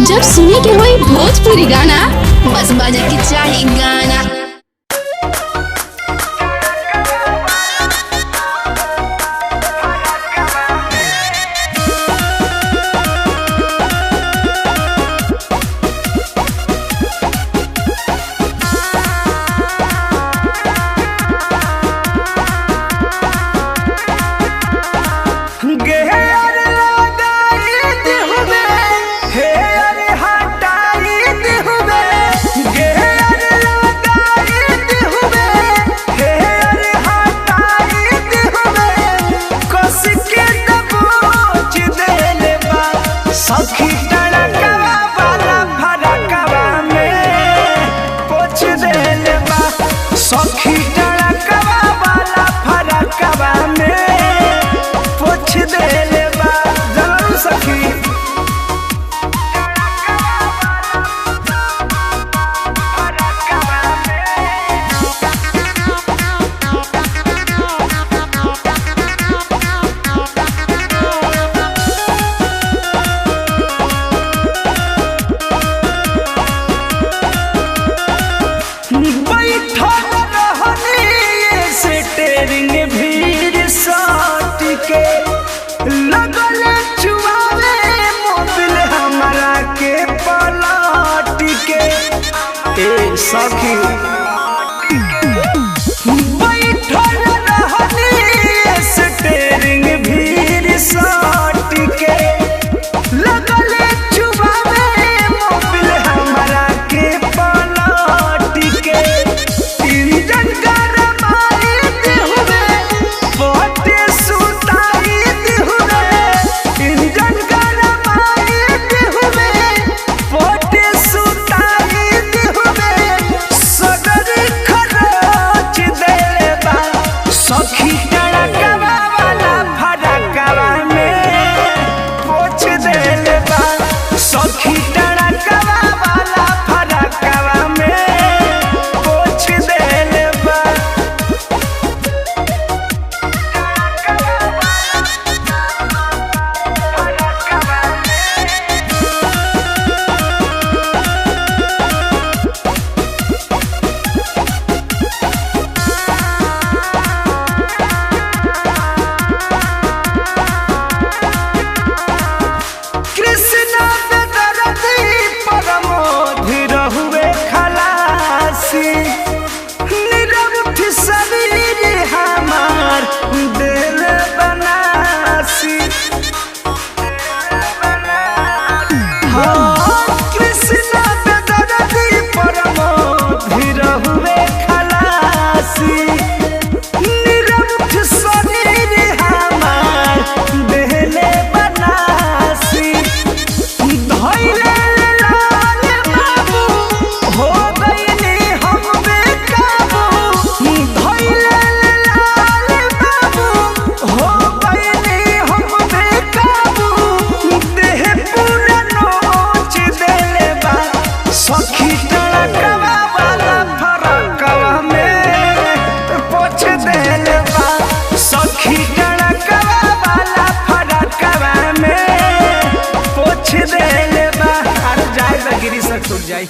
जब सुने के होई भोजपुरी गाना बस बजे के चाही गाना। सखी बैठल रहनी स्टेरिंग भीड़ साट के लगल चुबावे मोबिल हमरा के पलट के इंजन गरमाई हुए पोटे सुताई हुए इंजन गरमाई हुए पोटे सुताई हुए सगरी खरोच देले बा सखी टड़कवा वाला फड़कवा में पोछ देले बा सखी टड़कवा वाला फड़कवा में पोछ देले बा। कृष्णा पे दरदी परमोधि रहुए खलासी निरवधि शरीर हमार दिल बनासी। हाँ कृष्णा पे दरदी परमोधि रहुए खलासी निरवधि शरीर हमार दिल बनासी। धइले लाल बाबू हो गइनी हम बेकाबू धइले लाल बाबू हो गइनी हम बेकाबू देह पूरा नोच देले बा सखी टड़कवा वाला फरकवा में पोछ देले बा सखी टड़कवा वाला फरकवा में पोछ देले बा। अरे जाए गिरी से छूट जाए।